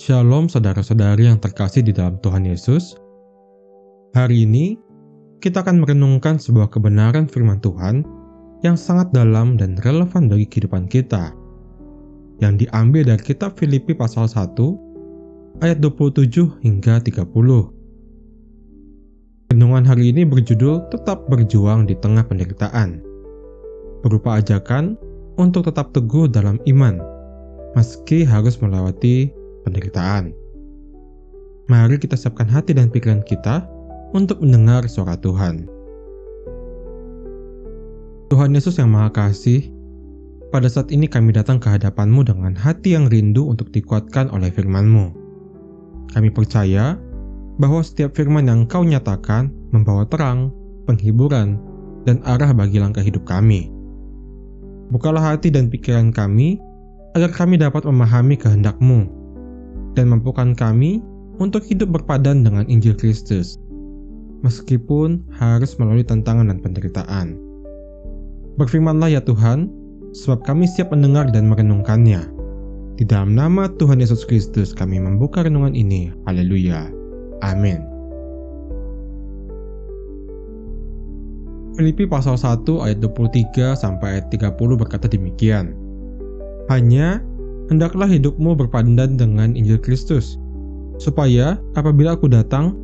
Shalom saudara-saudari yang terkasih di dalam Tuhan Yesus. Hari ini, kita akan merenungkan sebuah kebenaran firman Tuhan yang sangat dalam dan relevan bagi kehidupan kita, yang diambil dari kitab Filipi pasal 1, ayat 27 hingga 30. Renungan hari ini berjudul Tetap Berjuang di Tengah Penderitaan, berupa ajakan untuk tetap teguh dalam iman, meski harus melewati penderitaan. Mari kita siapkan hati dan pikiran kita untuk mendengar suara Tuhan. Tuhan Yesus yang Maha Kasih, pada saat ini kami datang ke hadapan-Mu dengan hati yang rindu untuk dikuatkan oleh firman-Mu. Kami percaya bahwa setiap firman yang Kau nyatakan membawa terang, penghiburan, dan arah bagi langkah hidup kami. Bukalah hati dan pikiran kami agar kami dapat memahami kehendak-Mu dan mampukan kami untuk hidup berpadan dengan Injil Kristus, meskipun harus melalui tantangan dan penderitaan. Berfirmanlah ya Tuhan, sebab kami siap mendengar dan merenungkannya. Di dalam nama Tuhan Yesus Kristus kami membuka renungan ini. Haleluya. Amin. Filipi pasal 1 ayat 23 sampai ayat 30 berkata demikian. Hanya hendaklah hidupmu berpandan dengan Injil Kristus, supaya apabila aku datang,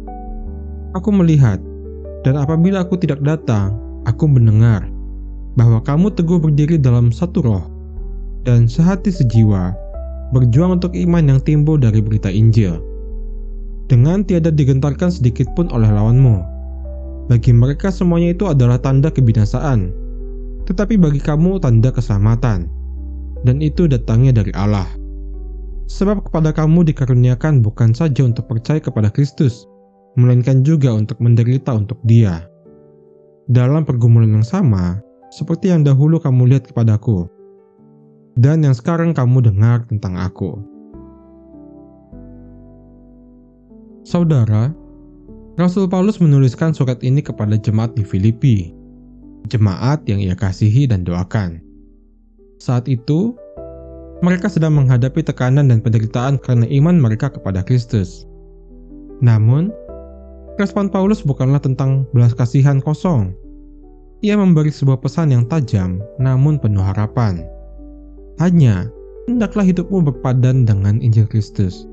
aku melihat, dan apabila aku tidak datang, aku mendengar, bahwa kamu teguh berdiri dalam satu roh, dan sehati sejiwa, berjuang untuk iman yang timbul dari berita Injil, dengan tiada digentarkan sedikit pun oleh lawanmu. Bagi mereka semuanya itu adalah tanda kebinasaan, tetapi bagi kamu tanda keselamatan, dan itu datangnya dari Allah. Sebab kepada kamu dikaruniakan bukan saja untuk percaya kepada Kristus, melainkan juga untuk menderita untuk Dia, dalam pergumulan yang sama seperti yang dahulu kamu lihat kepadaku, dan yang sekarang kamu dengar tentang aku. Saudara, Rasul Paulus menuliskan surat ini kepada jemaat di Filipi, jemaat yang ia kasihi dan doakan. Saat itu, mereka sedang menghadapi tekanan dan penderitaan karena iman mereka kepada Kristus. Namun, respon Paulus bukanlah tentang belas kasihan kosong. Ia memberi sebuah pesan yang tajam namun penuh harapan. Hanya, hendaklah hidupmu berpadan dengan Injil Kristus.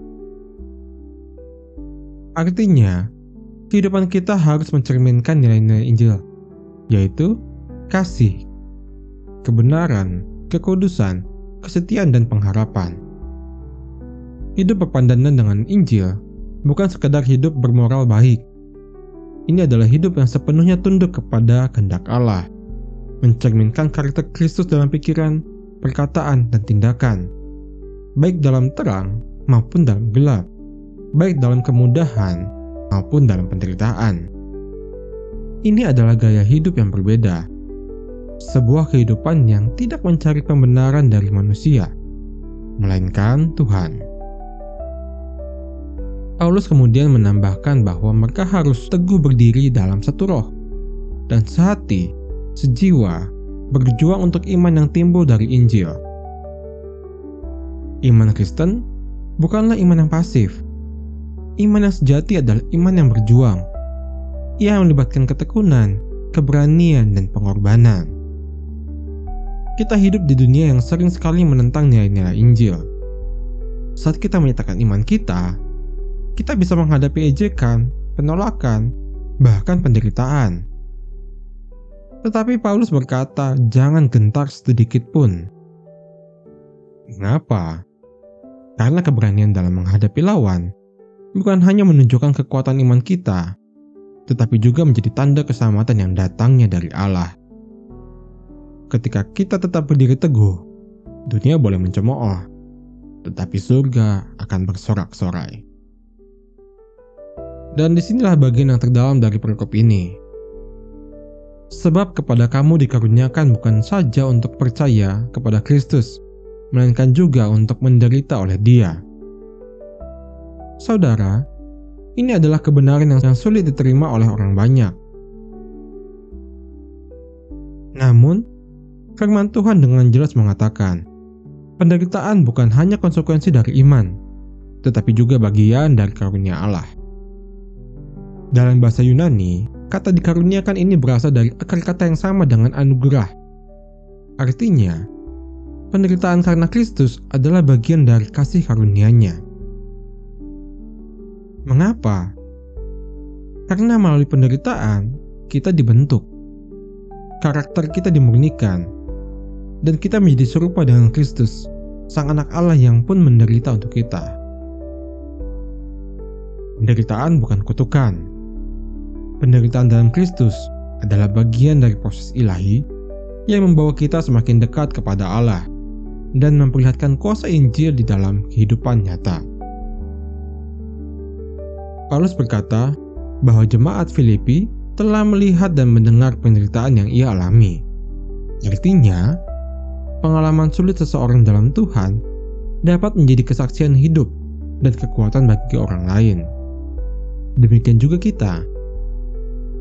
Artinya, kehidupan kita harus mencerminkan nilai-nilai Injil, yaitu kasih, kebenaran, kekudusan, kesetiaan, dan pengharapan. Hidup berpandangan dengan Injil bukan sekadar hidup bermoral baik. Ini adalah hidup yang sepenuhnya tunduk kepada kehendak Allah, mencerminkan karakter Kristus dalam pikiran, perkataan, dan tindakan, baik dalam terang maupun dalam gelap, baik dalam kemudahan maupun dalam penderitaan. Ini adalah gaya hidup yang berbeda, sebuah kehidupan yang tidak mencari pembenaran dari manusia, melainkan Tuhan. Paulus kemudian menambahkan bahwa mereka harus teguh berdiri dalam satu roh, dan sehati, sejiwa, berjuang untuk iman yang timbul dari Injil. Iman Kristen bukanlah iman yang pasif. Iman yang sejati adalah iman yang berjuang. Ia melibatkan ketekunan, keberanian, dan pengorbanan. Kita hidup di dunia yang sering sekali menentang nilai-nilai Injil. Saat kita menyatakan iman kita bisa menghadapi ejekan, penolakan, bahkan penderitaan. Tetapi Paulus berkata, jangan gentar sedikit pun. Mengapa? Karena keberanian dalam menghadapi lawan bukan hanya menunjukkan kekuatan iman kita, tetapi juga menjadi tanda keselamatan yang datangnya dari Allah. Ketika kita tetap berdiri teguh, dunia boleh mencemooh, tetapi surga akan bersorak-sorai. Dan disinilah bagian yang terdalam dari perikop ini. Sebab kepada kamu dikaruniakan bukan saja untuk percaya kepada Kristus, melainkan juga untuk menderita oleh Dia. Saudara, ini adalah kebenaran yang sulit diterima oleh orang banyak. Namun, firman Tuhan dengan jelas mengatakan, penderitaan bukan hanya konsekuensi dari iman, tetapi juga bagian dari karunia Allah. Dalam bahasa Yunani, kata dikaruniakan ini berasal dari akar kata yang sama dengan anugerah. Artinya, penderitaan karena Kristus adalah bagian dari kasih karunia-Nya. Mengapa? Karena melalui penderitaan, kita dibentuk. Karakter kita dimurnikan, dan kita menjadi serupa dengan Kristus, Sang Anak Allah yang pun menderita untuk kita. Penderitaan bukan kutukan. Penderitaan dalam Kristus adalah bagian dari proses ilahi yang membawa kita semakin dekat kepada Allah dan memperlihatkan kuasa Injil di dalam kehidupan nyata. Paulus berkata bahwa jemaat Filipi telah melihat dan mendengar penderitaan yang ia alami. Artinya, pengalaman sulit seseorang dalam Tuhan dapat menjadi kesaksian hidup dan kekuatan bagi orang lain. Demikian juga kita.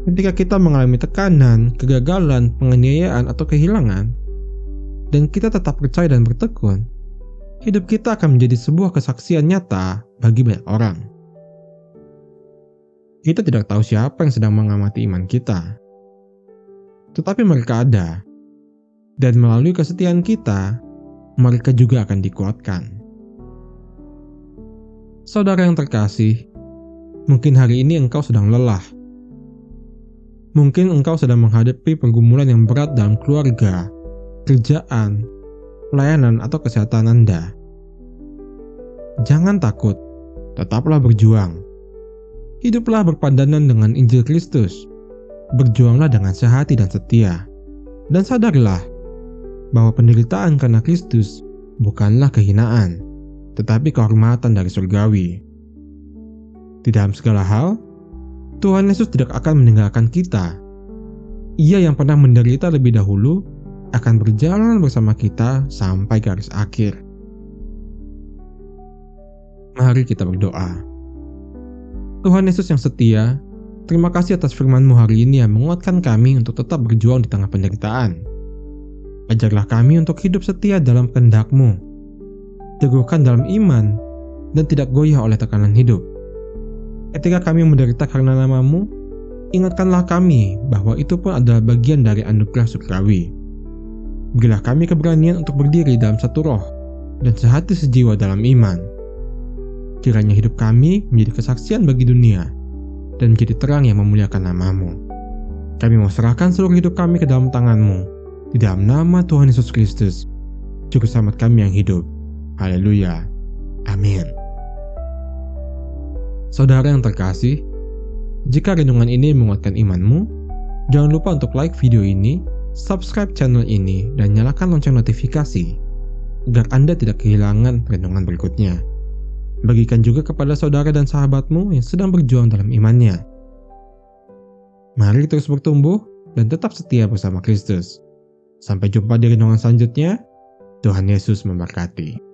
Ketika kita mengalami tekanan, kegagalan, penganiayaan, atau kehilangan, dan kita tetap percaya dan bertekun, hidup kita akan menjadi sebuah kesaksian nyata bagi banyak orang. Kita tidak tahu siapa yang sedang mengamati iman kita, tetapi mereka ada, dan melalui kesetiaan kita, mereka juga akan dikuatkan. Saudara yang terkasih, mungkin hari ini engkau sedang lelah. Mungkin engkau sedang menghadapi pergumulan yang berat dalam keluarga, kerjaan, pelayanan, atau kesehatan Anda. Jangan takut, tetaplah berjuang. Hiduplah berpandangan dengan Injil Kristus. Berjuanglah dengan sehati dan setia. Dan sadarlah bahwa penderitaan karena Kristus bukanlah kehinaan, tetapi kehormatan dari surgawi. Di dalam segala hal, Tuhan Yesus tidak akan meninggalkan kita. Ia yang pernah menderita lebih dahulu akan berjalan bersama kita sampai garis akhir. Mari kita berdoa. Tuhan Yesus yang setia, terima kasih atas firman-Mu hari ini yang menguatkan kami untuk tetap berjuang di tengah penderitaan. Ajarlah kami untuk hidup setia dalam kehendak-Mu, teguhkan dalam iman, dan tidak goyah oleh tekanan hidup. Ketika kami menderita karena nama-Mu, ingatkanlah kami bahwa itu pun adalah bagian dari anugerah surgawi. Berilah kami keberanian untuk berdiri dalam satu roh dan sehati sejiwa dalam iman. Kiranya hidup kami menjadi kesaksian bagi dunia dan menjadi terang yang memuliakan nama-Mu. Kami mau serahkan seluruh hidup kami ke dalam tangan-Mu, di dalam nama Tuhan Yesus Kristus, Juru Selamat kami yang hidup. Haleluya. Amin. Saudara yang terkasih, jika renungan ini menguatkan iman-Mu, jangan lupa untuk like video ini, subscribe channel ini, dan nyalakan lonceng notifikasi, agar Anda tidak kehilangan renungan berikutnya. Bagikan juga kepada saudara dan sahabatmu yang sedang berjuang dalam imannya. Mari terus bertumbuh dan tetap setia bersama Kristus. Sampai jumpa di renungan selanjutnya. Tuhan Yesus memberkati.